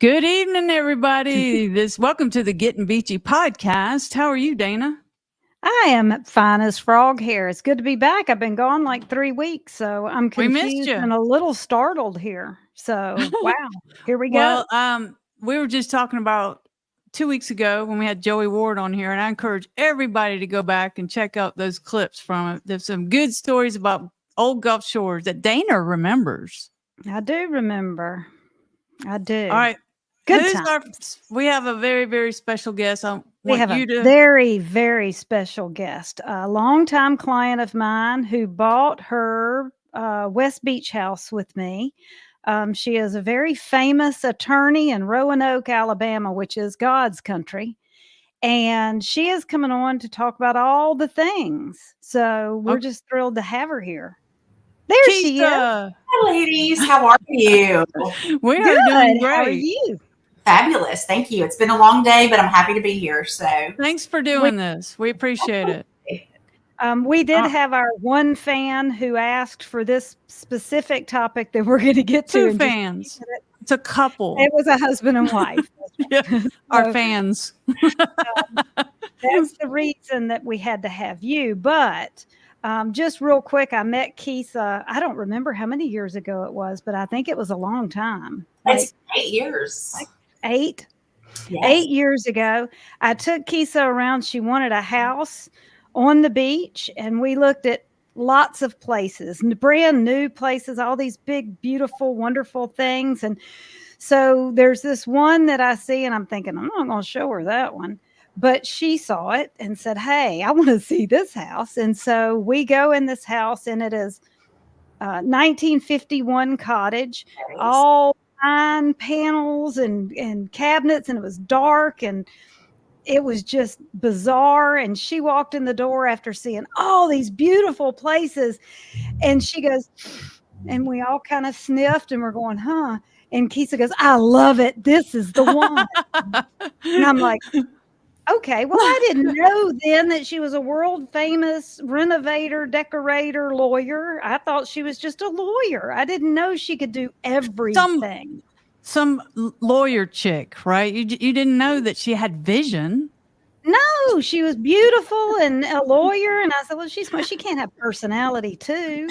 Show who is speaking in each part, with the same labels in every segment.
Speaker 1: Good evening, everybody. Welcome to the Gettin Beachy podcast. How are you, Dana?
Speaker 2: I am fine as frog hair. It's good to be back. I've been gone like 3 weeks, so I'm
Speaker 1: We missed
Speaker 2: confused
Speaker 1: you.
Speaker 2: and a little startled here. So, wow, here we
Speaker 1: Well,
Speaker 2: go.
Speaker 1: we were just talking about 2 weeks ago when we had Joey Ward on here, and I encourage everybody to go back and check out those clips from it. There's some good stories about old Gulf shores that Dana remembers.
Speaker 2: I do remember. I do.
Speaker 1: All right.
Speaker 2: Good time.
Speaker 1: We have a very, very special guest.
Speaker 2: We have a very, very special guest, a longtime client of mine who bought her West Beach house with me. She is a very famous attorney in Roanoke, Alabama, which is God's country. And she is coming on to talk about all the things. So we're just thrilled to have her here. There she is.
Speaker 3: Hi, ladies. How are you?
Speaker 1: We are doing great.
Speaker 2: How are you?
Speaker 3: Fabulous. Thank you. It's been a long day, but I'm happy to be here. So
Speaker 1: thanks for doing this. We appreciate it.
Speaker 2: We did have our one fan who asked for this specific topic that we're going to get to.
Speaker 1: Two fans. It's a couple.
Speaker 2: It was a husband and wife.
Speaker 1: Our fans.
Speaker 2: That's the reason that we had to have you. But just real quick, I met Kisa. I don't remember how many years ago it was, but I think it was a long time.
Speaker 3: It's 8 years.
Speaker 2: 8?
Speaker 3: Yes.
Speaker 2: 8 years ago. I took Kisa around. She wanted a house on the beach, and we looked at lots of places, brand new places, all these big, beautiful, wonderful things. And so there's this one that I see, and I'm thinking, I'm not going to show her that one. But she saw it and said, hey, I want to see this house. And so we go in this house, and it is 1951 cottage, all pine panels and cabinets, and it was dark, and it was just bizarre. And she walked in the door after seeing all these beautiful places, and she goes, and we all kind of sniffed, and we're going, huh? And Kisa goes, I love it. This is the one. And I'm like, okay, well, I didn't know then that she was a world famous renovator, decorator, lawyer. I thought she was just a lawyer. I didn't know she could do everything.
Speaker 1: Some lawyer chick, right? You didn't know that she had vision.
Speaker 2: No, she was beautiful and a lawyer. And I said, well, she's smart. She can't have personality too.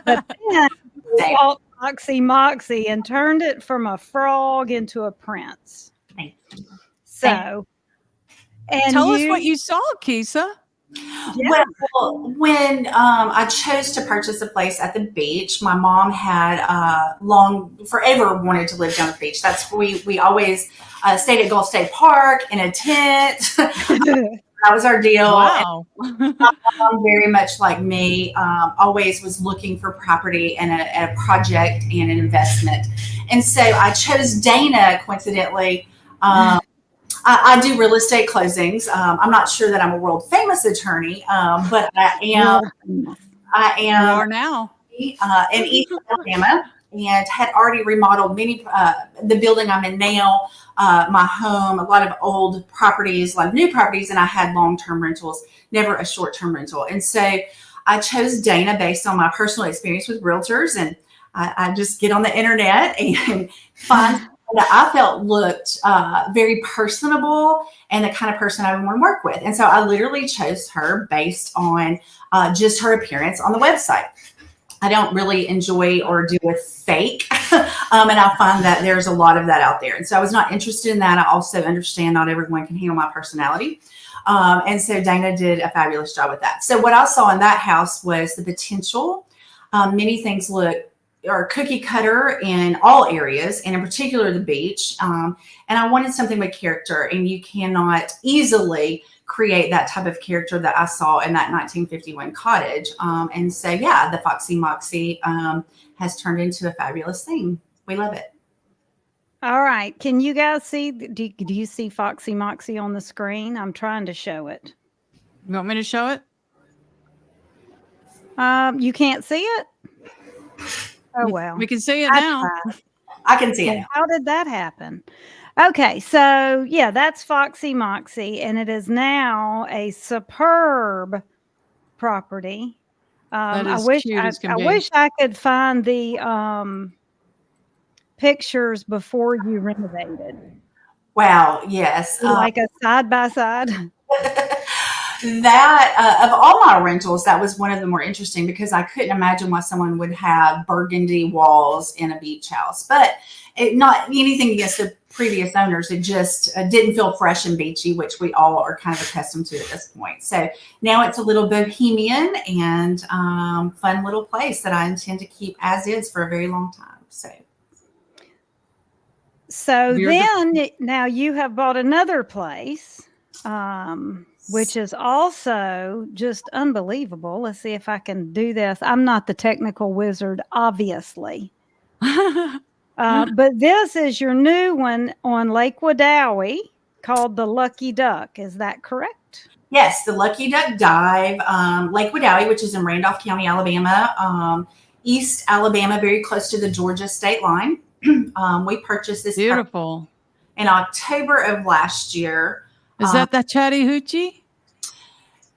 Speaker 2: But then we fought Moxie and turned it from a frog into a prince. So, and
Speaker 3: tell
Speaker 1: us what you saw, Kisa.
Speaker 3: Yeah. Well, when I chose to purchase a place at the beach, my mom had forever wanted to live down the beach. That's where we always stayed at Gulf State Park in a tent. That was our deal.
Speaker 1: Wow.
Speaker 3: My mom, very much like me, always was looking for property and a project and an investment. And so I chose Dana, coincidentally. I do real estate closings. I'm not sure that I'm a world famous attorney, but I am.
Speaker 1: You are now
Speaker 3: in East Alabama, and had already remodeled many. The building I'm in now, my home, a lot of old properties, a lot of new properties, and I had long-term rentals, never a short-term rental. And so I chose Dana based on my personal experience with realtors, and I just get on the internet and find that I felt looked very personable and the kind of person I would want to work with. And so I literally chose her based on just her appearance on the website. I don't really enjoy or do with fake. And I find that there's a lot of that out there. And so I was not interested in that. I also understand not everyone can handle my personality. And so Dana did a fabulous job with that. So what I saw in that house was the potential. Many things are cookie cutter in all areas, and in particular the beach. And I wanted something with character, and you cannot easily create that type of character that I saw in that 1951 cottage. And so, yeah, the Foxy Moxie has turned into a fabulous thing. We love it.
Speaker 2: All right. Can you guys see, do you see Foxy Moxie on the screen? I'm trying to show it.
Speaker 1: You want me to show it?
Speaker 2: You can't see it? Oh, well.
Speaker 1: We can see it now.
Speaker 3: I can see it.
Speaker 2: How did that happen? Okay, so yeah, that's Foxy Moxie, and it is now a superb property. I wish I could find the pictures before you renovated?
Speaker 3: Wow. Yes.
Speaker 2: Like a side by side?
Speaker 3: That of all my rentals, that was one of the more interesting because I couldn't imagine why someone would have burgundy walls in a beach house. But not anything against the previous owners. It just didn't feel fresh and beachy, which we all are kind of accustomed to at this point. So now it's a little bohemian and fun little place that I intend to keep as is for a very long time.
Speaker 2: So then now you have bought another place, which is also just unbelievable. Let's see if I can do this. I'm not the technical wizard, obviously. But this is your new one on Lake Wedowee called the Lucky Duck. Is that correct?
Speaker 3: Yes, the Lucky Duck Dive, Lake Wedowee, which is in Randolph County, Alabama, East Alabama, very close to the Georgia state line. We purchased this
Speaker 1: beautiful
Speaker 3: in October of last year.
Speaker 1: Is that the Chattahoochee?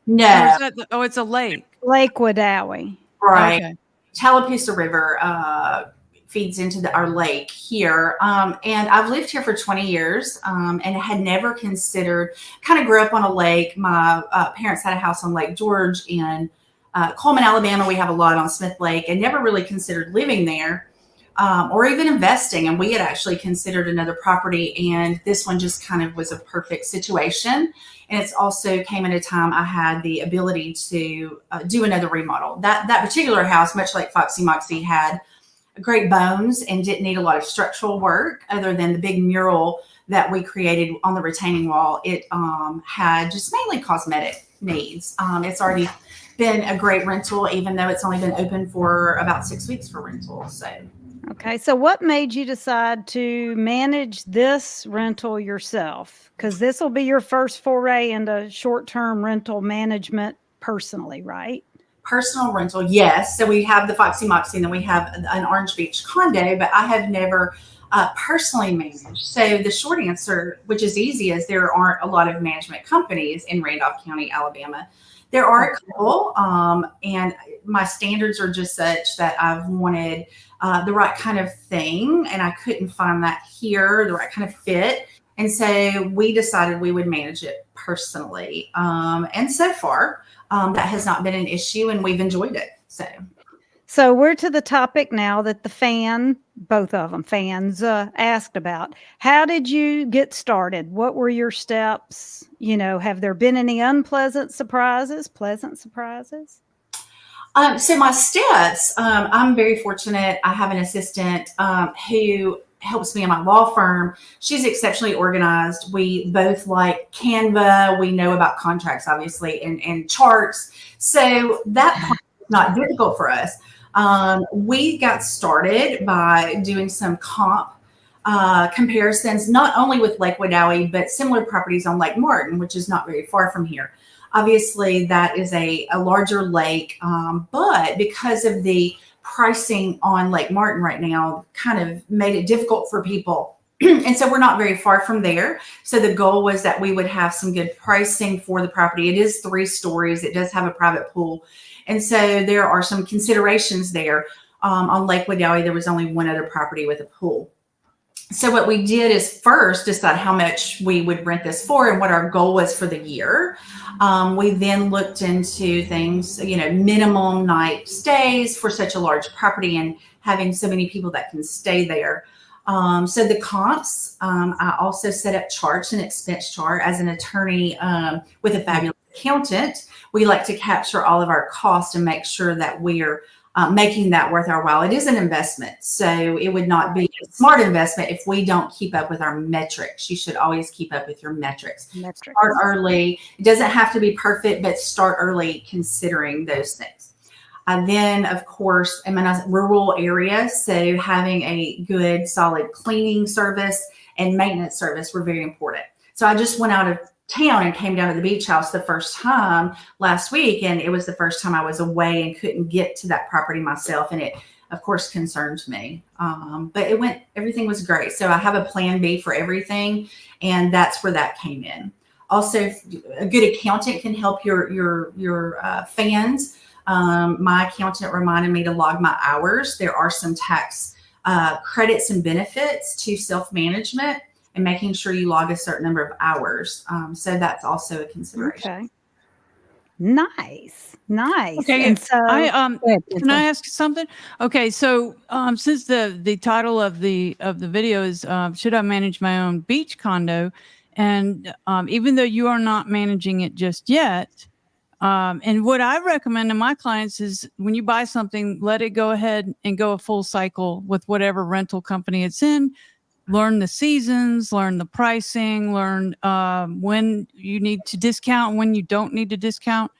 Speaker 3: No.
Speaker 1: It's a lake.
Speaker 2: Lake Wedowee.
Speaker 3: Right.
Speaker 1: Okay.
Speaker 3: Tallapoosa River feeds into our lake here. And I've lived here for 20 years and had never considered, kind of grew up on a lake. My parents had a house on Lake George in Coleman, Alabama. We have a lot on Smith Lake and never really considered living there. Or even investing. And we had actually considered another property, and this one just kind of was a perfect situation. And it's also came at a time I had the ability to do another remodel. That particular house, much like Foxy Moxie, had great bones and didn't need a lot of structural work other than the big mural that we created on the retaining wall. It had just mainly cosmetic needs. It's already been a great rental, even though it's only been open for about 6 weeks for rental. So.
Speaker 2: Okay, so what made you decide to manage this rental yourself? Because this will be your first foray into short-term rental management personally, right?
Speaker 3: Personal rental, yes. So we have the Foxy Moxie and then we have an Orange Beach condo, but I have never personally managed. So the short answer, which is easy, is there aren't a lot of management companies in Randolph County, Alabama. There are a couple, and my standards are just such that I've wanted the right kind of thing, and I couldn't find that here, the right kind of fit. And so we decided we would manage it personally. And so far, that has not been an issue, and we've enjoyed it. So
Speaker 2: we're to the topic now that the both of them fans asked about. How did you get started? What were your steps? Have there been any unpleasant surprises, pleasant surprises?
Speaker 3: So my steps, I'm very fortunate. I have an assistant who helps me in my law firm. She's exceptionally organized. We both like Canva. We know about contracts, obviously, and charts. So that part is not difficult for us. We got started by doing some comp comparisons, not only with Lake Wedowee, but similar properties on Lake Martin, which is not very far from here. Obviously, that is a larger lake, but because of the pricing on Lake Martin right now, kind of made it difficult for people. And so we're not very far from there. So the goal was that we would have some good pricing for the property. It is 3 stories. It does have a private pool. And so there are some considerations there. On Lake Wedowee, there was only one other property with a pool. So what we did is first decide how much we would rent this for and what our goal was for the year. We then looked into things, minimum night stays for such a large property and having so many people that can stay there. So the comps, I also set up charts and expense chart as an attorney with a fabulous accountant. We like to capture all of our costs and make sure that we're making that worth our while. It is an investment, so it would not be a smart investment if we don't keep up with our metrics. You should always keep up with your metrics. Start early. It doesn't have to be perfect, but start early considering those things. Then, of course, I'm in a rural area, so having a good, solid cleaning service and maintenance service were very important. So I just went out of town and came down to the beach house the first time last week, and it was the first time I was away and couldn't get to that property myself, and it of course concerned me, but everything was great. So I have a plan B for everything, and that's where that came in. Also, a good accountant can help your fans. My accountant reminded me to log my hours. There are some tax credits and benefits to self-management and making sure you log a certain number of hours. So that's also a consideration.
Speaker 2: Okay. Nice.
Speaker 1: Okay,
Speaker 2: And so,
Speaker 1: I
Speaker 2: go ahead,
Speaker 1: can I
Speaker 2: Tinsley.
Speaker 1: ask something? Okay, so since the title of the video is should I manage my own beach condo, and even though you are not managing it just yet, and what I recommend to my clients is when you buy something, let it go ahead and go a full cycle with whatever rental company it's in. Learn the seasons, learn the pricing, learn when you need to discount, when you don't need to discount.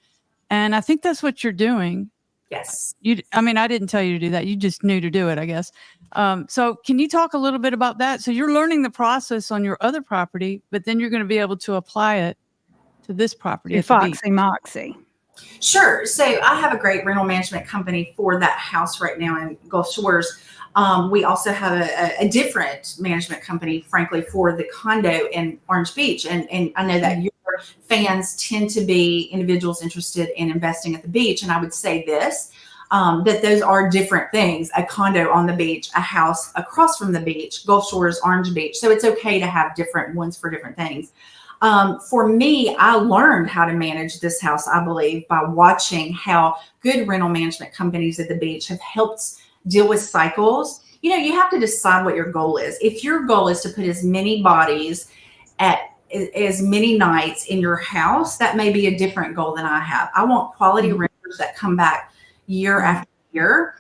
Speaker 1: And I think that's what you're doing.
Speaker 3: Yes.
Speaker 1: I mean, I didn't tell you to do that. You just knew to do it, I guess. So can you talk a little bit about that? So you're learning the process on your other property, but then you're going to be able to apply it to this property at the beach.
Speaker 2: Foxy Moxie.
Speaker 3: Sure. So I have a great rental management company for that house right now in Gulf Shores. We also have a different management company, frankly, for the condo in Orange Beach. And I know that your fans tend to be individuals interested in investing at the beach. And I would say this, that those are different things: a condo on the beach, a house across from the beach, Gulf Shores, Orange Beach. So it's okay to have different ones for different things. For me, I learned how to manage this house, I believe, by watching how good rental management companies at the beach have helped deal with cycles. You know, you have to decide what your goal is. If your goal is to put as many bodies at as many nights in your house, that may be a different goal than I have. I want quality renters that come back year after year,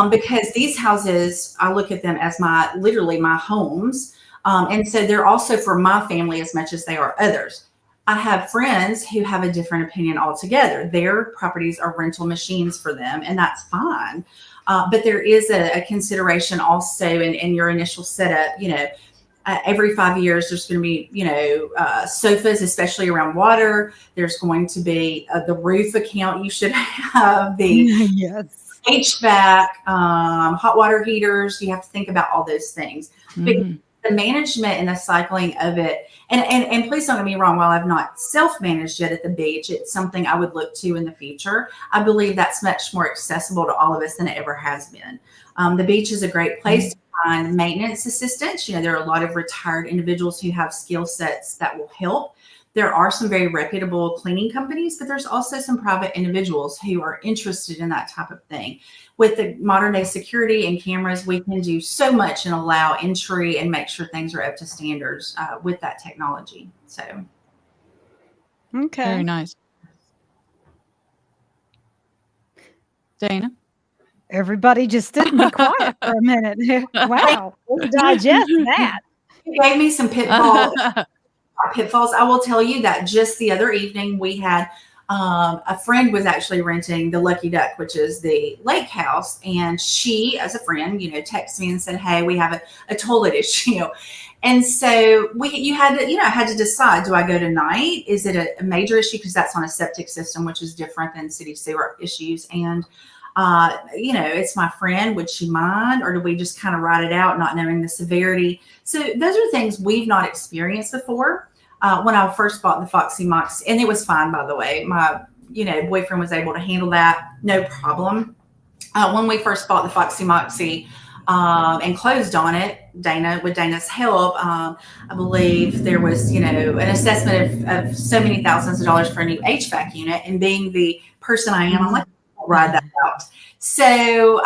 Speaker 3: because these houses, I look at them as literally my homes. And so they're also for my family as much as they are others. I have friends who have a different opinion altogether. Their properties are rental machines for them, and that's fine. But there is a consideration also in your initial setup. You know, every 5 years, there's going to be, sofas, especially around water. There's going to be the roof account you should have, the
Speaker 2: Yes.
Speaker 3: HVAC, hot water heaters. You have to think about all those things.
Speaker 1: Mhm.
Speaker 3: The management and the cycling of it, and please don't get me wrong, while I've not self-managed yet at the beach, it's something I would look to in the future. I believe that's much more accessible to all of us than it ever has been. The beach is a great place to find maintenance assistants. You know, there are a lot of retired individuals who have skill sets that will help. There are some very reputable cleaning companies, but there's also some private individuals who are interested in that type of thing. With the modern day security and cameras, we can do so much and allow entry and make sure things are up to standards with that technology. So,
Speaker 2: Okay.
Speaker 1: Very nice. Dana?
Speaker 2: Everybody just didn't be quiet for a minute. Wow. Let's digest that.
Speaker 3: it gave me some pitfalls. I will tell you that just the other evening we had a friend was actually renting the Lucky Duck, which is the lake house. And she, as a friend, texted me and said, hey, we have a toilet issue. And so you had to decide, do I go tonight? Is it a major issue? Because that's on a septic system, which is different than city sewer issues. And, it's my friend, would she mind? Or do we just kind of ride it out, not knowing the severity? So those are things we've not experienced before. When I first bought the Foxy Moxie, and it was fine, by the way, my, boyfriend was able to handle that. No problem. When we first bought the Foxy Moxie, and closed on it, with Dana's help, I believe there was, an assessment of so many thousands of dollars for a new HVAC unit. And being the person I am, I'm like, I'll ride that out. So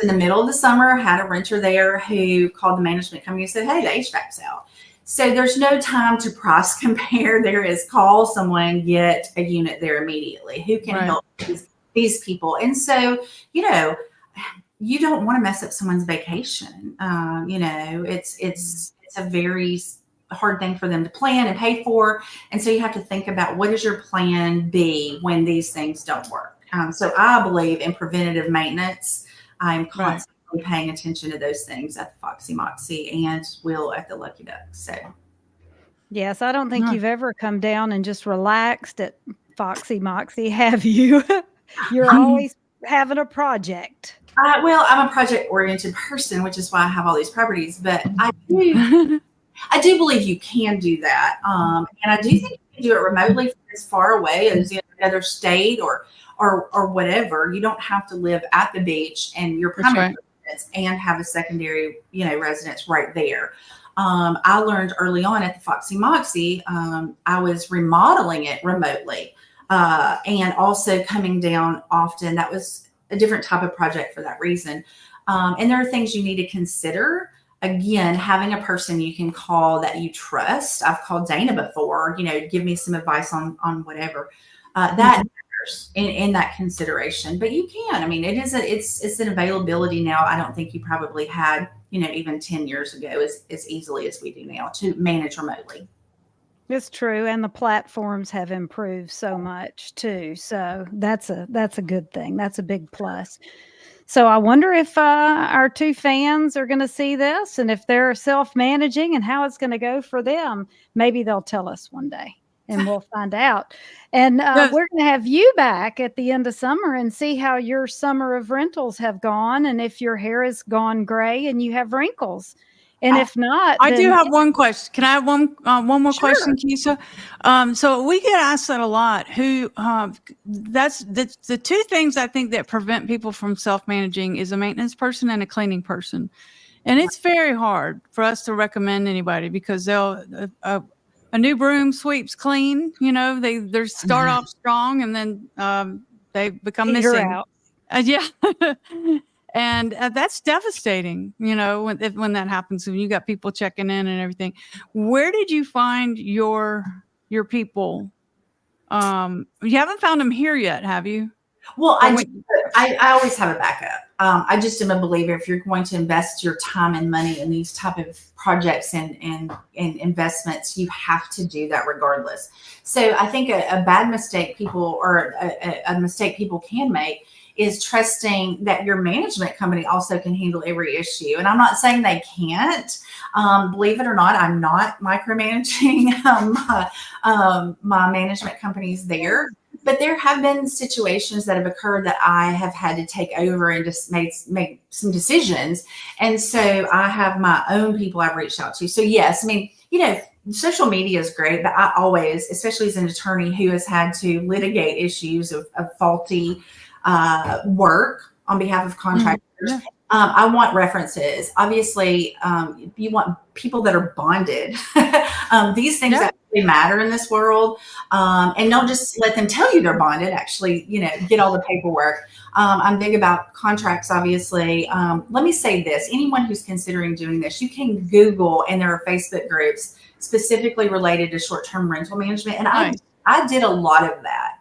Speaker 3: in the middle of the summer, had a renter there who called the management company and said, hey, the HVAC's out. So there's no time to price compare. There is call someone, get a unit there immediately. Who can help these people? And so, you don't want to mess up someone's vacation. It's a very hard thing for them to plan and pay for. And so you have to think about, what is your plan B when these things don't work? So I believe in preventative maintenance. I'm constantly paying attention to those things at the Foxy Moxie and will at the Lucky Duck. So,
Speaker 2: yes, I don't think you've ever come down and just relaxed at Foxy Moxie, have you? You're always having a project.
Speaker 3: Well, I'm a project-oriented person, which is why I have all these properties. But I do believe you can do that, and I do think you can do it remotely from as far away as another state or whatever. You don't have to live at the beach, and your primary residence and have a secondary, residence right there. I learned early on at the Foxy Moxie, I was remodeling it remotely, and also coming down often. That was a different type of project for that reason. And there are things you need to consider. Again, having a person you can call that you trust. I've called Dana before, give me some advice on whatever. That matters in that consideration. But you can. I mean, it's an availability now. I don't think you probably had, even 10 years ago as easily as we do now to manage remotely.
Speaker 2: It's true, and the platforms have improved so much too. So that's a good thing. That's a big plus. So I wonder if our two fans are going to see this, and if they're self-managing, and how it's going to go for them. Maybe they'll tell us one day, and we'll find out. And we're going to have you back at the end of summer and see how your summer of rentals have gone, and if your hair has gone gray and you have wrinkles. And if not,
Speaker 1: I do have one question. Can I have one more question, Keisha? So we get asked that a lot. That's the two things I think that prevent people from self-managing is a maintenance person and a cleaning person. And it's very hard for us to recommend anybody because they'll a new broom sweeps clean. They start off strong and then they become missing. Yeah. And that's devastating, when that happens, when you got people checking in and everything. Where did you find your people? You haven't found them here yet, have you?
Speaker 3: Well, I always have a backup. I just am a believer if you're going to invest your time and money in these type of projects and investments, you have to do that regardless. So I think a bad mistake people or a mistake people can make is trusting that your management company also can handle every issue. And I'm not saying they can't. Believe it or not, I'm not micromanaging my management companies there. But there have been situations that have occurred that I have had to take over and just make some decisions. And so I have my own people I've reached out to. So yes, I mean, social media is great, but I always, especially as an attorney who has had to litigate issues of faulty work on behalf of contractors. I want references. Obviously, you want people that are bonded. These things actually matter in this world. And don't just let them tell you they're bonded. Actually, get all the paperwork. I'm big about contracts, obviously. Let me say this. Anyone who's considering doing this, you can Google, and there are Facebook groups specifically related to short-term rental management. And I did a lot of that.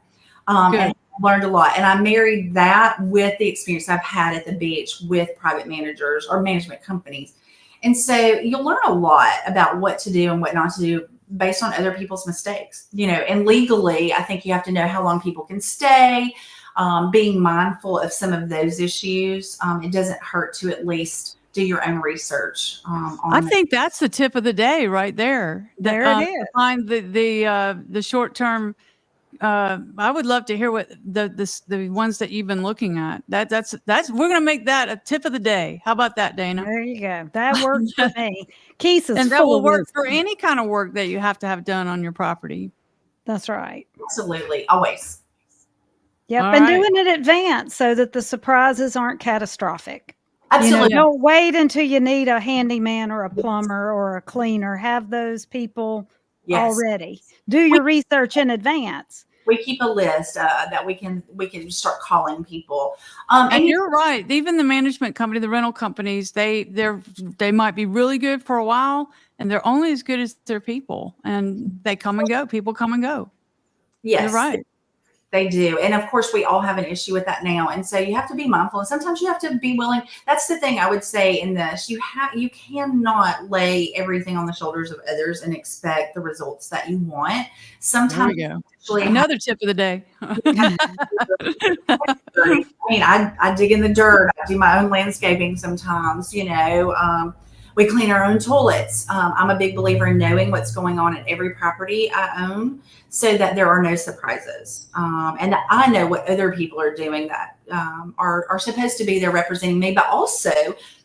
Speaker 3: And learned a lot. And I married that with the experience I've had at the beach with private managers or management companies. And so you'll learn a lot about what to do and what not to do based on other people's mistakes, and legally, I think you have to know how long people can stay, being mindful of some of those issues. It doesn't hurt to at least do your own research.
Speaker 1: I think that's the tip of the day right there.
Speaker 2: There it is.
Speaker 1: Find the short-term. I would love to hear what the ones that you've been looking at. That's we're going to make that a tip of the day. How about that, Dana?
Speaker 2: There you go. That works for me. Keith is
Speaker 1: and that
Speaker 2: full
Speaker 1: will
Speaker 2: of
Speaker 1: work
Speaker 2: wisdom.
Speaker 1: for any kind of work that you have to have done on your property.
Speaker 2: That's right.
Speaker 3: Absolutely. Always.
Speaker 2: Yep.
Speaker 1: All
Speaker 2: And
Speaker 1: right.
Speaker 2: doing it in advance so that the surprises aren't catastrophic.
Speaker 3: Absolutely.
Speaker 2: Don't wait until you need a handyman or a plumber or a cleaner. Have those people already. Do your research in advance.
Speaker 3: We keep a list that we can start calling people.
Speaker 1: And you're right. Even the management company, the rental companies, they might be really good for a while, and they're only as good as their people. And they come and go. People come and go.
Speaker 3: Yes,
Speaker 1: you're right.
Speaker 3: They do. And of course, we all have an issue with that now. And so you have to be mindful. And sometimes you have to be willing. That's the thing I would say in this. You cannot lay everything on the shoulders of others and expect the results that you want. Sometimes
Speaker 1: there we go. Another tip of the day.
Speaker 3: I mean, I dig in the dirt. I do my own landscaping sometimes, we clean our own toilets. I'm a big believer in knowing what's going on at every property I own so that there are no surprises. And I know what other people are doing that are supposed to be there representing me. But also,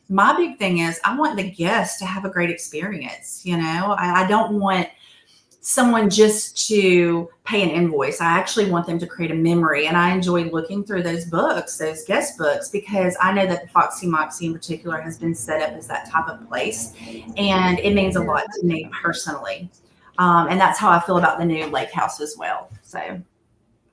Speaker 3: my big thing is I want the guests to have a great experience. I don't want someone just to pay an invoice. I actually want them to create a memory. And I enjoy looking through those books, those guest books, because I know that the Foxy Moxie in particular has been set up as that type of place. And it means a lot to me personally. And that's how I feel about the new lake house as well. So.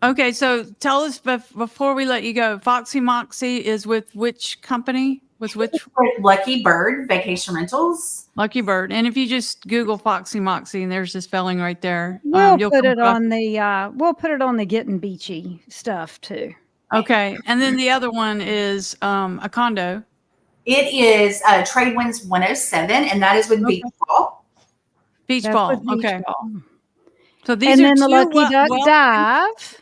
Speaker 1: Okay. So tell us before we let you go, Foxy Moxie is with which company? With which?
Speaker 3: Lucky Bird Vacation Rentals.
Speaker 1: Lucky Bird. And if you just Google Foxy Moxie and there's the spelling right there.
Speaker 2: We'll
Speaker 1: you'll
Speaker 2: put
Speaker 1: come
Speaker 2: it
Speaker 1: across-
Speaker 2: on the Gettin Beachy stuff too.
Speaker 1: Okay. And then the other one is a condo.
Speaker 3: It is Tradewinds 107, and that is with Beach Ball.
Speaker 1: Beach
Speaker 2: That's
Speaker 1: Ball.
Speaker 2: with Beach
Speaker 1: Okay.
Speaker 2: Ball.
Speaker 1: So these
Speaker 2: And
Speaker 1: are
Speaker 2: then the
Speaker 1: two
Speaker 2: Lucky Duck Dive.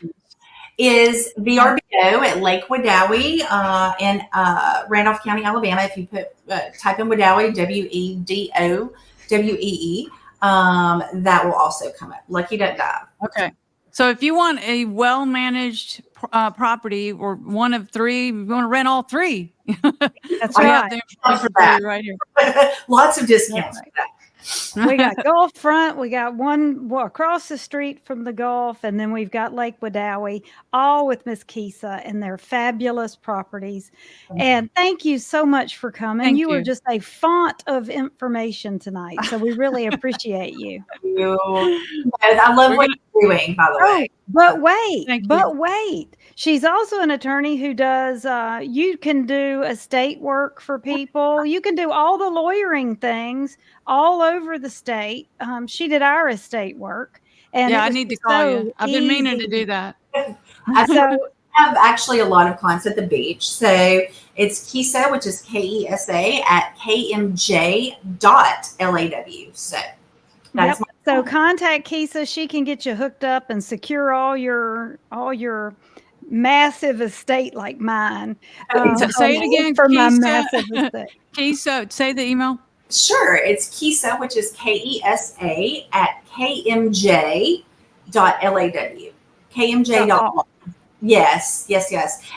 Speaker 3: Is VRBO at Lake Wedowee in Randolph County, Alabama. If you type in Wedowee, WEDOWEE, that will also come up. Lucky Duck Dive.
Speaker 1: Okay. So if you want a well-managed property or one of three, you want to rent all three.
Speaker 2: That's
Speaker 1: I
Speaker 2: right.
Speaker 1: have the information for you right here.
Speaker 3: Lots of discounts for that.
Speaker 2: We got Gulf Front. We got one across the street from the Gulf, and then we've got Lake Wedowee, all with Miss Kisa and their fabulous properties. And thank you so much for coming.
Speaker 1: Thank
Speaker 2: You were
Speaker 1: you.
Speaker 2: just a font of information tonight, so we really appreciate you.
Speaker 3: I love what you're doing, by the way.
Speaker 2: But wait, she's also an attorney who does, you can do estate work for people. You can do all the lawyering things all over the state. She did our estate work. And
Speaker 1: Yeah,
Speaker 2: it
Speaker 1: I
Speaker 2: was
Speaker 1: need to
Speaker 2: just
Speaker 1: call
Speaker 2: so
Speaker 1: you. I've been meaning to
Speaker 2: easy.
Speaker 1: do that.
Speaker 3: I have actually a lot of clients at the beach. So it's Kisa, which is KESA at KMJ.LAW. So that's
Speaker 2: So contact Kisa. She can get you hooked up and secure all your massive estate like mine.
Speaker 1: Say it again,
Speaker 2: for my
Speaker 1: Kisa.
Speaker 2: massive estate.
Speaker 1: Kisa, say the email.
Speaker 3: Sure. It's Kisa, which is KESA at KMJ.LAW. KMJ.law. Yes.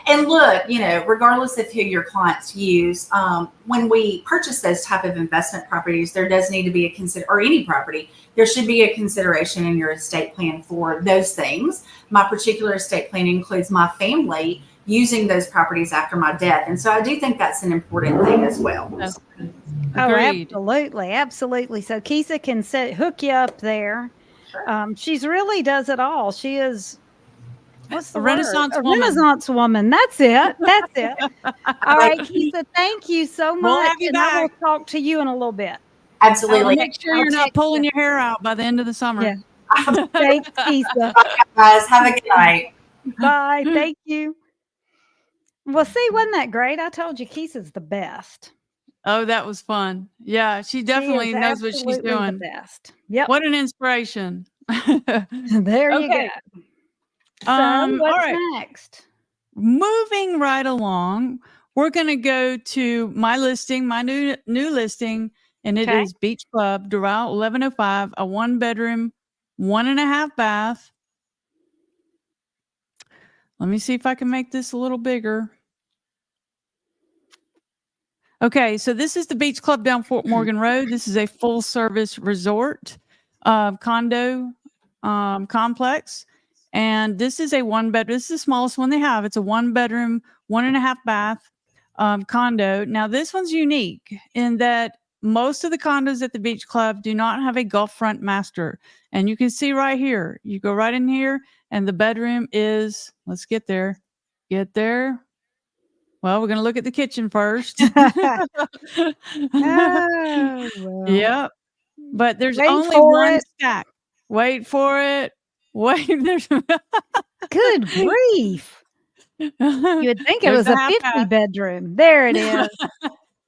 Speaker 3: And look, regardless of who your clients use, when we purchase those type of investment properties, there does need to be or any property, there should be a consideration in your estate plan for those things. My particular estate plan includes my family using those properties after my death. And so I do think that's an important thing as well.
Speaker 1: Yes.
Speaker 2: Oh,
Speaker 1: Agreed.
Speaker 2: absolutely. So Kisa can hook you up there.
Speaker 3: Sure.
Speaker 2: She's really does it all. She is what's the
Speaker 1: A
Speaker 2: word?
Speaker 1: Renaissance
Speaker 2: A
Speaker 1: woman.
Speaker 2: Renaissance woman. That's it. All right, Kisa, thank you so much.
Speaker 1: We'll have you
Speaker 2: and I will
Speaker 1: back.
Speaker 2: talk to you in a little bit.
Speaker 3: Absolutely.
Speaker 1: Make sure you're not pulling your hair out by the end of the summer.
Speaker 2: Yeah. Thanks, Kisa.
Speaker 3: Guys, have a good night.
Speaker 2: Bye. Thank you. Well, see, wasn't that great? I told you Kisa's the best.
Speaker 1: Oh, that was fun. Yeah, she definitely
Speaker 2: She is
Speaker 1: knows what she's
Speaker 2: absolutely
Speaker 1: doing.
Speaker 2: The best. Yep.
Speaker 1: What an inspiration.
Speaker 2: There you
Speaker 1: Okay.
Speaker 2: go. So what's
Speaker 1: all right.
Speaker 2: next?
Speaker 1: Moving right along, we're going to go to my listing, my new listing, and it
Speaker 2: Okay.
Speaker 1: is Beach Club, Doral 1105, a 1-bedroom, 1.5 bath. Let me see if I can make this a little bigger. Okay, so this is the Beach Club down Fort Morgan Road. This is a full-service resort condo complex. And this is a 1-bedroom. This is the smallest one they have. It's a 1-bedroom, 1.5 bath condo. Now, this one's unique in that most of the condos at the Beach Club do not have a Gulf front master. And you can see right here, you go right in here and the bedroom is, let's get there. Well, we're going to look at the kitchen first.
Speaker 2: Oh, well.
Speaker 1: Yep. But there's
Speaker 2: Wait
Speaker 1: only
Speaker 2: for
Speaker 1: one
Speaker 2: it.
Speaker 1: stack. Wait for it. There's
Speaker 2: Good grief. You would think it
Speaker 1: There's
Speaker 2: was
Speaker 1: the
Speaker 2: a
Speaker 1: half
Speaker 2: 50
Speaker 1: bath.
Speaker 2: bedroom. There it is.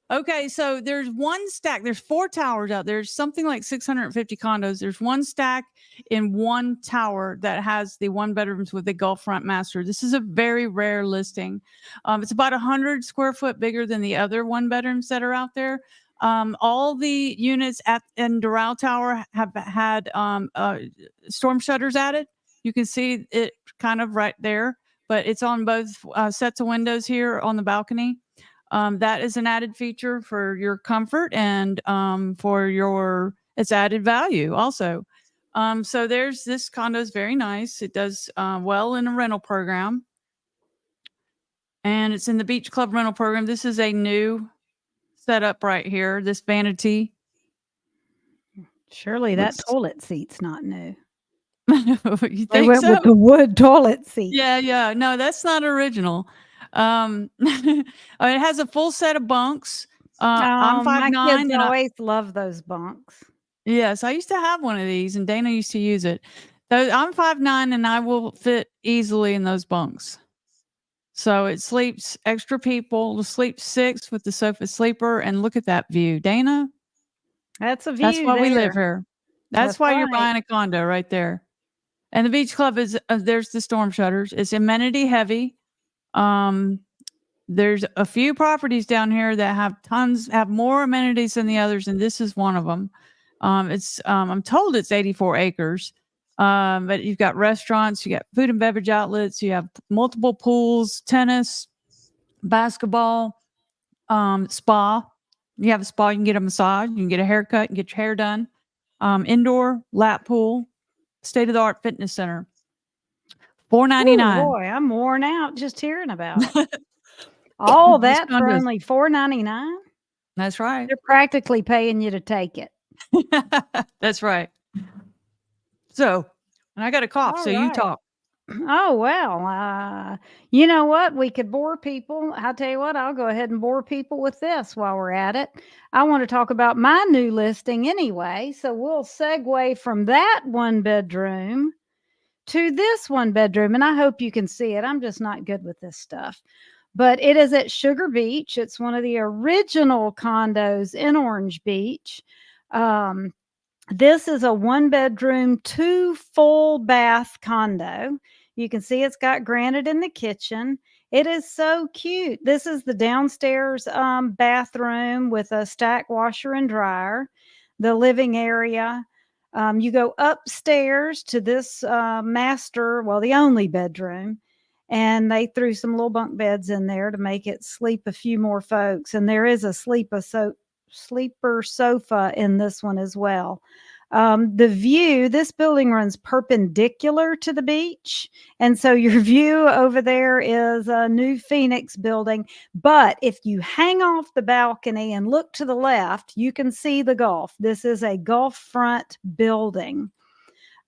Speaker 1: Okay, so there's one stack. There's 4 towers out there. There's something like 650 condos. There's one stack in one tower that has the 1-bedrooms with the Gulf front master. This is a very rare listing. It's about 100 square foot bigger than the other 1-bedrooms that are out there. All the units in Doral Tower have had storm shutters added. You can see it kind of right there, but it's on both sets of windows here on the balcony. That is an added feature for your comfort and for it's added value also. So there's this condo is very nice. It does well in a rental program. And it's in the Beach Club rental program. This is a new setup right here, this vanity.
Speaker 2: Surely that toilet seat's not new.
Speaker 1: You
Speaker 2: They
Speaker 1: think
Speaker 2: went
Speaker 1: so?
Speaker 2: with the wood toilet seat.
Speaker 1: Yeah. No, that's not original. It has a full set of bunks. I'm
Speaker 2: My
Speaker 1: 5'9",
Speaker 2: kids
Speaker 1: and
Speaker 2: always love those bunks.
Speaker 1: yes, I used to have one of these, and Dana used to use it. I'm 5'9", and I will fit easily in those bunks. So it sleeps extra people. It'll sleep 6 with the sofa sleeper, and look at that view, Dana.
Speaker 2: That's a view.
Speaker 1: That's why we live
Speaker 2: there.
Speaker 1: here. That's why you're
Speaker 2: right.
Speaker 1: buying a condo right there. And the Beach Club is there's the storm shutters. It's amenity heavy. There's a few properties down here that have more amenities than the others, and this is one of them. I'm told it's 84 acres. But you've got restaurants, you got food and beverage outlets, you have multiple pools, tennis, basketball, spa. You have a spa, you can get a massage, you can get a haircut, you can get your hair done. Indoor lap pool, state of the art fitness center. $4.99.
Speaker 2: Boy, I'm worn out just hearing about it. All
Speaker 1: These
Speaker 2: that for
Speaker 1: condos.
Speaker 2: only $4.99.
Speaker 1: That's right.
Speaker 2: They're practically paying you to take it.
Speaker 1: That's right. So, and I got a cough,
Speaker 2: All
Speaker 1: so you
Speaker 2: right.
Speaker 1: talk.
Speaker 2: Oh, well, you know what? We could bore people. I'll tell you what, I'll go ahead and bore people with this while we're at it. I want to talk about my new listing anyway. So we'll segue from that 1-bedroom to this 1-bedroom. And I hope you can see it. I'm just not good with this stuff. But it is at Sugar Beach. It's one of the original condos in Orange Beach. This is a 1-bedroom, 2 full bath condo. You can see it's got granite in the kitchen. It is so cute. This is the downstairs bathroom with a stack washer and dryer. The living area. You go upstairs to this master, well, the only bedroom. And they threw some little bunk beds in there to make it sleep a few more folks. And there is a sleeper sofa in this one as well. The view, this building runs perpendicular to the beach. And so your view over there is a New Phoenix building. But if you hang off the balcony and look to the left, you can see the Gulf. This is a Gulf front building.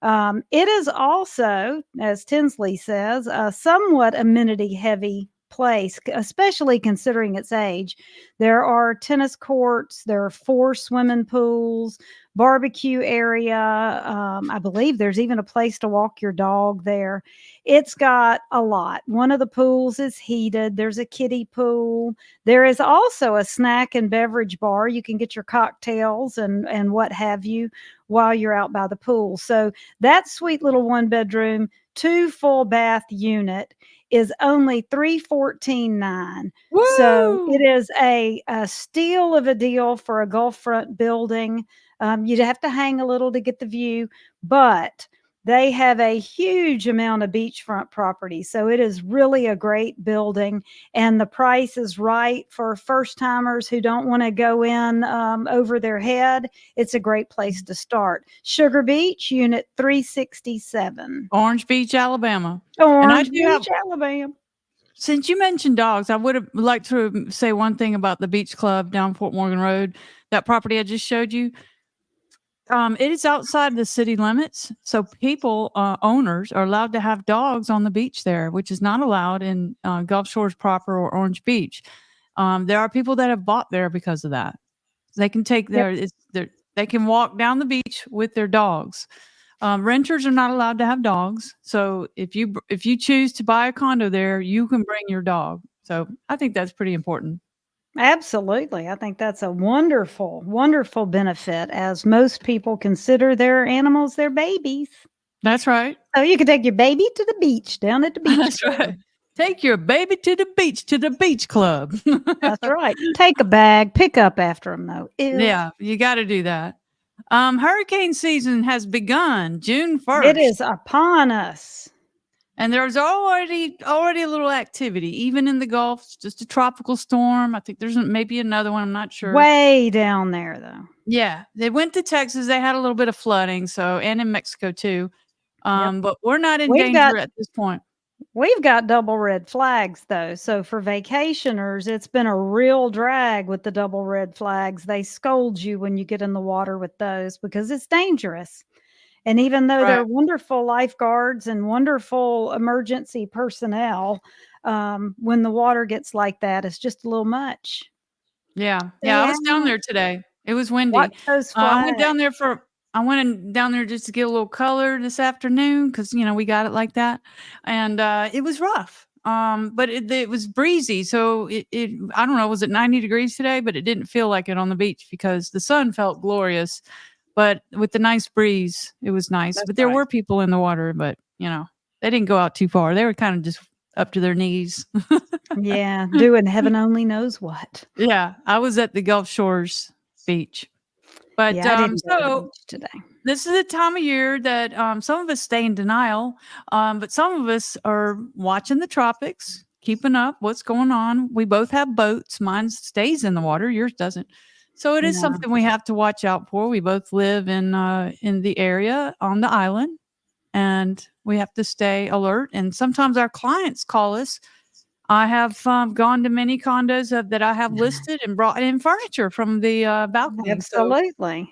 Speaker 2: It is also, as Tinsley says, a somewhat amenity heavy place, especially considering its age. There are tennis courts, there are 4 swimming pools, barbecue area. I believe there's even a place to walk your dog there. It's got a lot. One of the pools is heated. There's a kiddie pool. There is also a snack and beverage bar. You can get your cocktails and what have you while you're out by the pool. So that sweet little 1-bedroom, 2 full bath unit is only $314,900. So it is a steal of a deal for a Gulf front building. You'd have to hang a little to get the view, but they have a huge amount of beachfront property. So it is really a great building, and the price is right for first timers who don't want to go in over their head. It's a great place to start. Sugar Beach, unit 367.
Speaker 1: Orange Beach, Alabama.
Speaker 2: Orange Beach, Alabama.
Speaker 1: Since you mentioned dogs, I would have liked to say one thing about the Beach Club down Fort Morgan Road, that property I just showed you. It is outside the city limits, so people, owners, are allowed to have dogs on the beach there, which is not allowed in Gulf Shores proper or Orange Beach. There are people that have bought there because of that. They can take they can walk down the beach with their dogs. Renters are not allowed to have dogs, so if you choose to buy a condo there, you can bring your dog. So I think that's pretty important.
Speaker 2: Absolutely. I think that's a wonderful, wonderful benefit, as most people consider their animals their babies.
Speaker 1: That's right.
Speaker 2: So you can take your baby to the beach down at the beach.
Speaker 1: That's right. Take your baby to the beach club.
Speaker 2: That's right. Take a bag, pick up after them though. Ew.
Speaker 1: Yeah, you got to do that. Hurricane season has begun June 1st.
Speaker 2: It is upon us.
Speaker 1: And there's already a little activity, even in the Gulf. It's just a tropical storm. I think there's maybe another one. I'm not sure.
Speaker 2: Way down there, though.
Speaker 1: Yeah, they went to Texas. They had a little bit of flooding, and in Mexico too. But we're not in
Speaker 2: We've got
Speaker 1: danger at this point.
Speaker 2: We've got double red flags though. So for vacationers, it's been a real drag with the double red flags. They scold you when you get in the water with those because it's dangerous. And even though
Speaker 1: Right.
Speaker 2: they're wonderful lifeguards and wonderful emergency personnel, when the water gets like that, it's just a little much.
Speaker 1: Yeah. Yeah, I
Speaker 2: Yeah.
Speaker 1: was down there today. It was windy.
Speaker 2: Watch those
Speaker 1: I
Speaker 2: flags.
Speaker 1: went down there just to get a little color this afternoon because we got it like that, and it was rough. But it was breezy, so it I don't know, was it 90 degrees today? But it didn't feel like it on the beach because the sun felt glorious. But with the nice breeze, it was nice.
Speaker 2: That's
Speaker 1: But there
Speaker 2: right.
Speaker 1: were people in the water, but they didn't go out too far. They were kind of just up to their knees.
Speaker 2: Yeah, doing heaven only knows what.
Speaker 1: Yeah, I was at the Gulf Shores beach. But
Speaker 2: Yeah, I didn't go to the
Speaker 1: so
Speaker 2: beach today.
Speaker 1: this is the time of year that some of us stay in denial, but some of us are watching the tropics, keeping up what's going on. We both have boats. Mine stays in the water, yours doesn't. So it is
Speaker 2: No.
Speaker 1: something we have to watch out for. We both live in the area on the island, and we have to stay alert. And sometimes our clients call us. I have gone to many condos that I have listed and brought in furniture from the balcony. So
Speaker 2: Absolutely.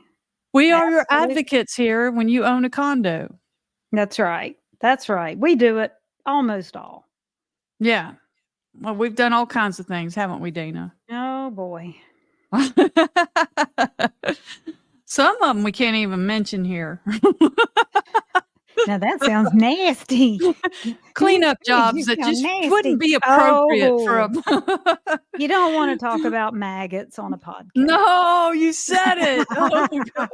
Speaker 1: we are your
Speaker 2: Absolutely.
Speaker 1: advocates here when you own a condo.
Speaker 2: That's right. That's right. We do it almost all.
Speaker 1: Yeah. Well, we've done all kinds of things, haven't we, Dana?
Speaker 2: Oh boy.
Speaker 1: Some of them we can't even mention here.
Speaker 2: Now that sounds nasty.
Speaker 1: Cleanup
Speaker 2: You
Speaker 1: jobs that
Speaker 2: sound
Speaker 1: just
Speaker 2: nasty.
Speaker 1: wouldn't be appropriate for
Speaker 2: Oh,
Speaker 1: a.
Speaker 2: you don't want to talk about maggots on a podcast.
Speaker 1: No, you said it. Oh, God.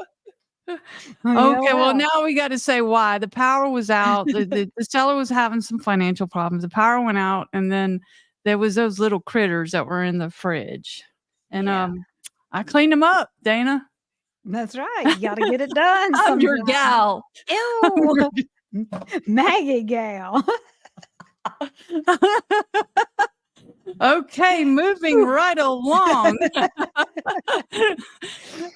Speaker 1: Okay, well, now we got to say why. The power was out. The seller was having some financial problems. The power went out, and then there was those little critters that were in the fridge. And
Speaker 2: Yeah.
Speaker 1: I cleaned them up, Dana.
Speaker 2: That's right. You got to get it done.
Speaker 1: I'm your
Speaker 2: sometime.
Speaker 1: gal.
Speaker 2: Ew. Maggie gal.
Speaker 1: Okay, moving right along.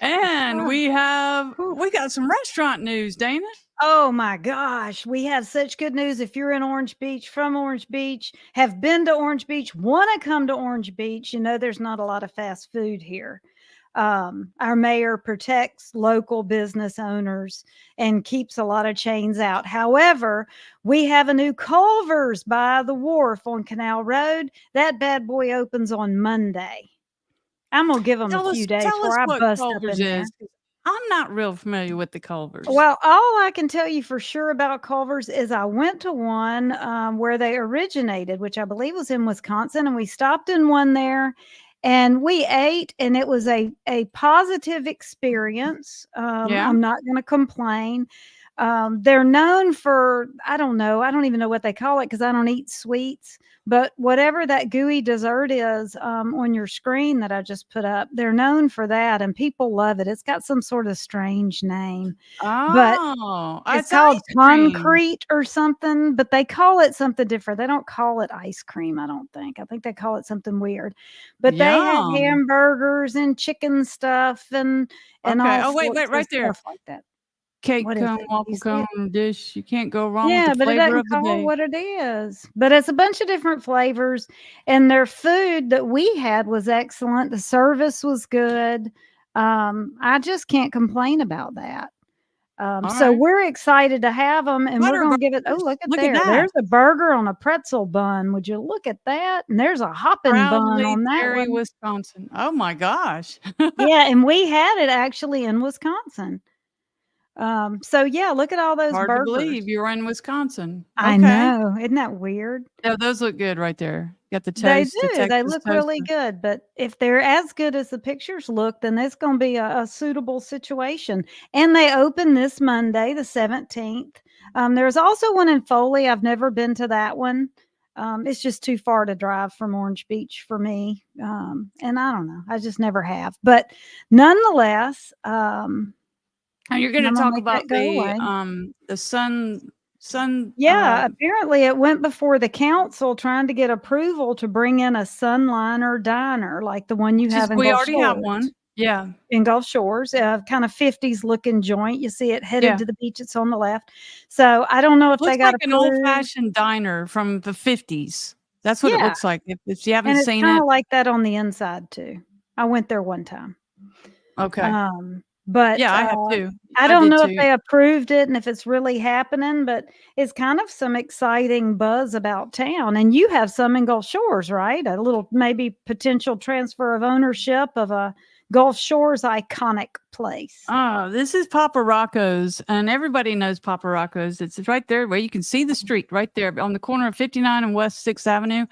Speaker 1: And we got some restaurant news, Dana.
Speaker 2: Oh my gosh, we have such good news. If you're in Orange Beach, from Orange Beach, have been to Orange Beach, want to come to Orange Beach, there's not a lot of fast food here. Our mayor protects local business owners and keeps a lot of chains out. However, we have a new Culver's by the wharf on Canal Road. That bad boy opens on Monday. I'm going to give them a few days before I bust up in there.
Speaker 1: I'm not real familiar with the Culver's.
Speaker 2: Well, all I can tell you for sure about Culver's is I went to one where they originated, which I believe was in Wisconsin, and we stopped in one there. And we ate, and it was a positive experience.
Speaker 1: Yeah.
Speaker 2: I'm not going to complain. They're known for, I don't even know what they call it because I don't eat sweets. But whatever that gooey dessert is on your screen that I just put up, they're known for that, and people love it. It's got some sort of strange name. But it's called concrete or something, but they call it something different. They don't call it ice cream, I don't think. I think they call it something weird. But they have hamburgers and chicken stuff and all sorts
Speaker 1: right there.
Speaker 2: Stuff like that.
Speaker 1: Cake cone, waffle cone dish. You can't go wrong with the
Speaker 2: but it
Speaker 1: flavor of
Speaker 2: doesn't
Speaker 1: the
Speaker 2: call
Speaker 1: day.
Speaker 2: what it is. But it's a bunch of different flavors, and their food that we had was excellent. The service was good. I just can't complain about that. So we're excited to have them, and we're going to give it. Oh, look at that! There's a burger on a pretzel bun. Would you look at that? And there's a hopping bun on that
Speaker 1: Dairy,
Speaker 2: one.
Speaker 1: Wisconsin. Oh my gosh!
Speaker 2: Yeah, and we had it actually in Wisconsin. So yeah, look at all those
Speaker 1: Hard
Speaker 2: burgers.
Speaker 1: to believe you're in Wisconsin.
Speaker 2: I know, isn't that weird?
Speaker 1: Yeah, those look good right there. Got the
Speaker 2: They
Speaker 1: toast.
Speaker 2: do. They look really good. But if they're as good as the pictures look, then it's going to be a suitable situation. And they open this Monday, the 17th. There's also one in Foley. I've never been to that one. It's just too far to drive from Orange Beach for me. And I don't know. I just never have. But nonetheless,
Speaker 1: now you're going to talk about the sun.
Speaker 2: Yeah, apparently it went before the council trying to get approval to bring in a Sunliner diner like the one you have in
Speaker 1: We
Speaker 2: Gulf
Speaker 1: already have
Speaker 2: Shores.
Speaker 1: one. Yeah.
Speaker 2: in Gulf Shores, kind of 50s looking joint. You see it headed
Speaker 1: Yeah.
Speaker 2: to the beach. It's on the left. So I don't know if they
Speaker 1: Looks
Speaker 2: got
Speaker 1: like an
Speaker 2: approved.
Speaker 1: old-fashioned diner from the 50s. That's what it
Speaker 2: Yeah.
Speaker 1: looks like. If you haven't
Speaker 2: And it's
Speaker 1: seen
Speaker 2: kind
Speaker 1: it.
Speaker 2: of like that on the inside too. I went there one time.
Speaker 1: Okay.
Speaker 2: But
Speaker 1: Yeah, I have too.
Speaker 2: I
Speaker 1: I
Speaker 2: don't
Speaker 1: did
Speaker 2: know if
Speaker 1: too.
Speaker 2: they approved it and if it's really happening, but it's kind of some exciting buzz about town. And you have some in Gulf Shores, right? A little maybe potential transfer of ownership of a Gulf Shores iconic place.
Speaker 1: Oh, this is Papa Rocco's, and everybody knows Papa Rocco's. It's right there where you can see the street right there on the corner of 59 and West 6th Avenue.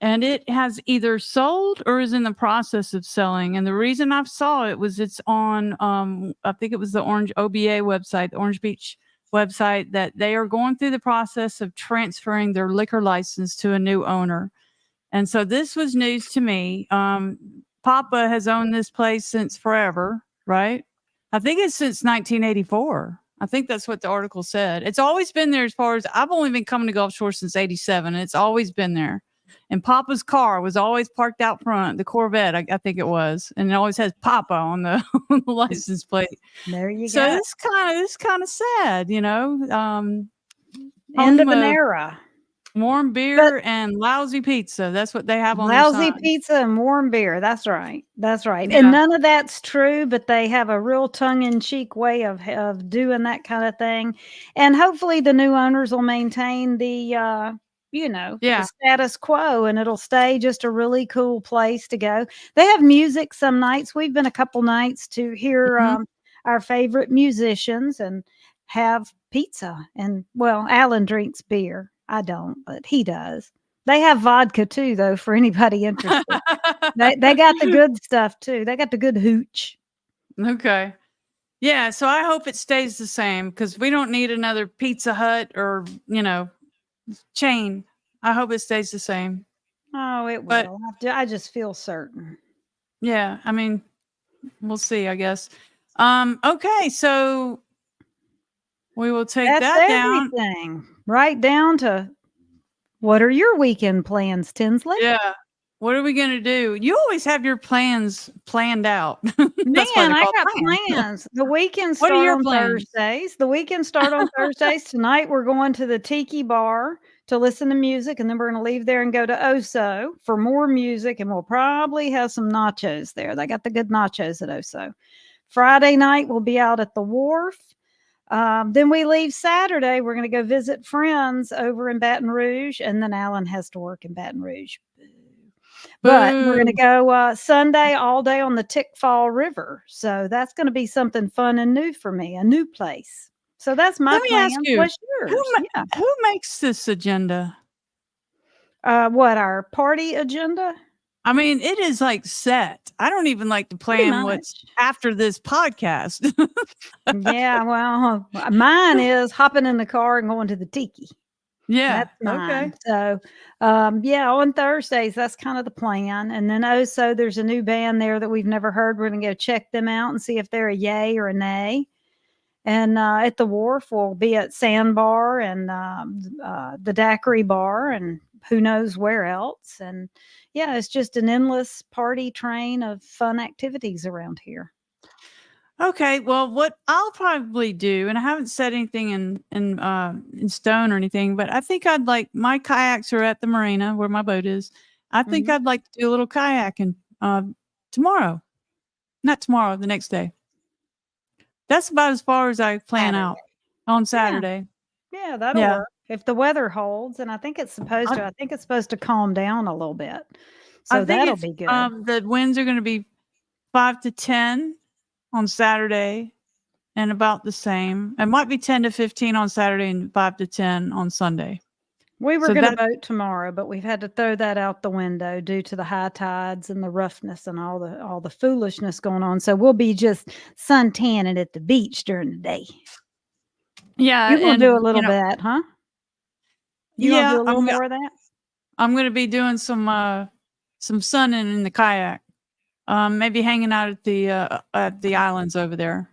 Speaker 1: And it has either sold or is in the process of selling. And the reason I saw it was it's on, I think it was the Orange OBA website, the Orange Beach website, that they are going through the process of transferring their liquor license to a new owner. And so this was news to me. Papa has owned this place since forever, right? I think it's since 1984. I think that's what the article said. It's always been there as far as I've only been coming to Gulf Shore since 87, and it's always been there. And Papa's car was always parked out front, the Corvette, I think it was, and it always has Papa on the, on the license plate.
Speaker 2: There you
Speaker 1: So
Speaker 2: go.
Speaker 1: it's kind of sad, you know.
Speaker 2: End of
Speaker 1: home
Speaker 2: an
Speaker 1: of
Speaker 2: era.
Speaker 1: warm beer and lousy pizza. That's what they have on their
Speaker 2: Lousy
Speaker 1: sign.
Speaker 2: pizza and warm beer. That's right. That's right.
Speaker 1: Yeah.
Speaker 2: And none of that's true, but they have a real tongue-in-cheek way of doing that kind of thing. And hopefully the new owners will maintain the the status quo, and it'll stay just a really cool place to go. They have music some nights. We've been a couple nights to hear our favorite musicians and have pizza. And well, Alan drinks beer. I don't, but he does. They have vodka too, though, for anybody interested. they got the good stuff too. They got the good hooch.
Speaker 1: Okay. Yeah, so I hope it stays the same because we don't need another Pizza Hut or, chain. I hope it stays the same.
Speaker 2: Oh, it
Speaker 1: But-
Speaker 2: will. I just feel certain.
Speaker 1: Yeah, I mean, we'll see, I guess. Okay, so we will take
Speaker 2: That's
Speaker 1: that down.
Speaker 2: everything. Right down to what are your weekend plans, Tinsley?
Speaker 1: Yeah. What are we going to do? You always have your plans planned out. That's why
Speaker 2: Man,
Speaker 1: they're
Speaker 2: I
Speaker 1: called
Speaker 2: got
Speaker 1: plans.
Speaker 2: plans. The weekends
Speaker 1: What are
Speaker 2: start
Speaker 1: your
Speaker 2: on
Speaker 1: plans?
Speaker 2: Thursdays. The weekends start on Thursdays. Tonight we're going to the Tiki Bar to listen to music, and then we're going to leave there and go to Oso for more music, and we'll probably have some nachos there. They got the good nachos at Oso. Friday night we'll be out at the wharf. Then we leave Saturday. We're going to go visit friends over in Baton Rouge, and then Alan has to work in Baton Rouge. But we're going to go Sunday all day on the Tickfall River. So that's going to be something fun and new for me, a new place. So that's my
Speaker 1: Let me ask
Speaker 2: plan.
Speaker 1: you,
Speaker 2: What's yours?
Speaker 1: Who makes this agenda?
Speaker 2: What, our party agenda?
Speaker 1: I mean, it is like set. I don't even like to plan what's after this podcast.
Speaker 2: Yeah, well, mine is hopping in the car and going to the Tiki.
Speaker 1: Yeah.
Speaker 2: That's mine.
Speaker 1: Okay.
Speaker 2: So, on Thursdays, that's kind of the plan. And then also there's a new band there that we've never heard. We're going to go check them out and see if they're a yay or a nay. And at the wharf, we'll be at Sandbar and the Daiquiri Bar and who knows where else. And yeah, it's just an endless party train of fun activities around here.
Speaker 1: Okay. Well, what I'll probably do, and I haven't said anything in stone or anything, but I think I'd like my kayaks are at the marina where my boat is. I think I'd like to do a little kayaking tomorrow. Not tomorrow, the next day. That's about as far as I plan out on Saturday.
Speaker 2: Yeah, that'll work if the weather holds. And I think it's supposed to. I think it's supposed to calm down a little bit, so that'll be good.
Speaker 1: The winds are going to be 5 to 10 on Saturday, and about the same. It might be 10 to 15 on Saturday and 5 to 10 on Sunday.
Speaker 2: We were going to boat tomorrow, but we've had to throw that out the window due to the high tides and the roughness and all the foolishness going on. So we'll be just suntanning at the beach during the day.
Speaker 1: Yeah,
Speaker 2: you're gonna do a little bit, huh? You gonna do a little more of that?
Speaker 1: I'm going to be doing some sunning in the kayak. Maybe hanging out at the islands over there.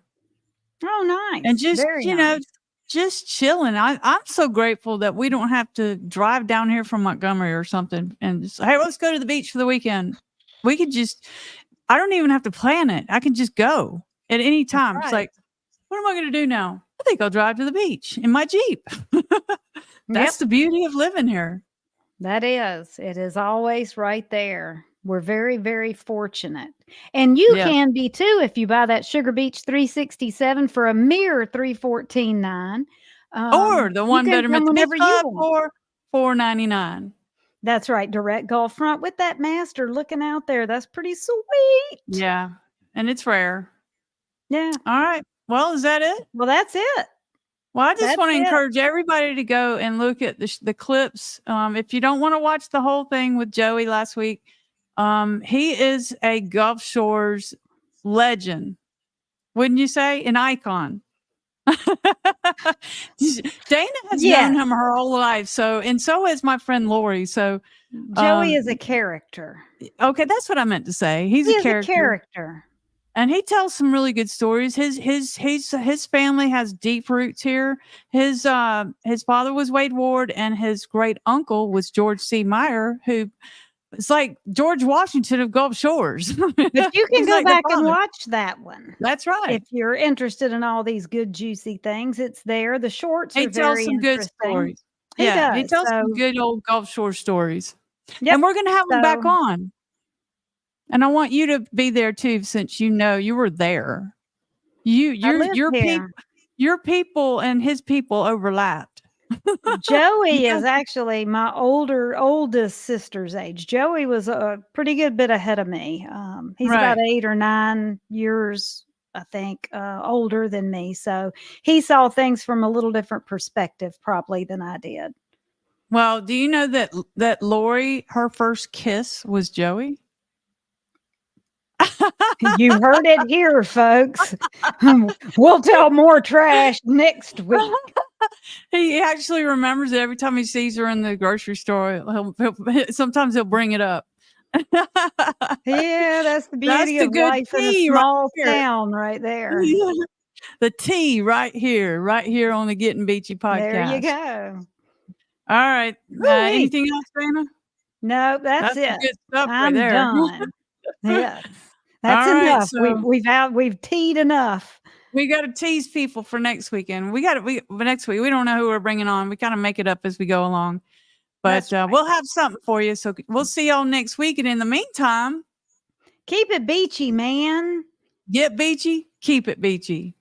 Speaker 2: Oh, nice!
Speaker 1: And just
Speaker 2: Very nice.
Speaker 1: Just chilling. I'm so grateful that we don't have to drive down here from Montgomery or something and just, hey, let's go to the beach for the weekend. We could just, I don't even have to plan it. I can just go at any time.
Speaker 2: That's
Speaker 1: It's
Speaker 2: right.
Speaker 1: like, what am I going to do now? I think I'll drive to the beach in my Jeep. That's the beauty of living here.
Speaker 2: That is. It is always right there. We're very, very fortunate. And you
Speaker 1: Yes.
Speaker 2: can be too if you buy that Sugar Beach 367 for a mere $314.9.
Speaker 1: Or the one bedroom at the beach
Speaker 2: whenever you
Speaker 1: club
Speaker 2: want.
Speaker 1: for $499.
Speaker 2: That's right. Direct Gulf front with that master looking out there. That's pretty sweet.
Speaker 1: Yeah. And it's rare.
Speaker 2: Yeah.
Speaker 1: All right. Well, is that it?
Speaker 2: Well, that's it.
Speaker 1: Well, I just
Speaker 2: That's
Speaker 1: want to
Speaker 2: it.
Speaker 1: encourage everybody to go and look at the clips. If you don't want to watch the whole thing with Joey last week, he is a Gulf Shores legend. Wouldn't you say? An icon. Dana has known him her whole life. So is my friend Lori. So
Speaker 2: Joey is a character.
Speaker 1: Okay, that's what I meant to say. He's a character. And he tells some really good stories. His family has deep roots here. His father was Wade Ward, and his great uncle was George C. Meyer, who it's like George Washington of Gulf Shores.
Speaker 2: But you can go back and watch that one.
Speaker 1: That's right.
Speaker 2: If you're interested in all these good, juicy things, it's there. The shorts are very
Speaker 1: some good stories.
Speaker 2: He
Speaker 1: tells some good old Gulf Shore stories.
Speaker 2: Yep.
Speaker 1: And we're going to have him back on. And I want you to be there too, since you were there. Your people and his people overlapped.
Speaker 2: Joey is actually my oldest sister's age. Joey was a pretty good bit ahead of me. He's about 8 or 9 years, I think, older than me. So he saw things from a little different perspective probably than I did.
Speaker 1: Well, do you know that Lori, her first kiss was Joey?
Speaker 2: You heard it here, folks. We'll tell more trash next week.
Speaker 1: He actually remembers it every time he sees her in the grocery store. Sometimes he'll bring it up.
Speaker 2: Yeah, that's the beauty of life in a small town right there.
Speaker 1: The tea right here on the Gettin Beachy podcast.
Speaker 2: There you go.
Speaker 1: All right. Anything else, Dana?
Speaker 2: No, that's it.
Speaker 1: Good stuff
Speaker 2: I'm
Speaker 1: right there.
Speaker 2: done. Yes. That's enough. So we've teed enough.
Speaker 1: We got to tease people for next weekend. Next week. We don't know who we're bringing on. We kind of make it up as we go along, but we'll have something for you. So we'll see y'all next week. And in the meantime,
Speaker 2: keep it beachy, man.
Speaker 1: Get beachy, keep it beachy.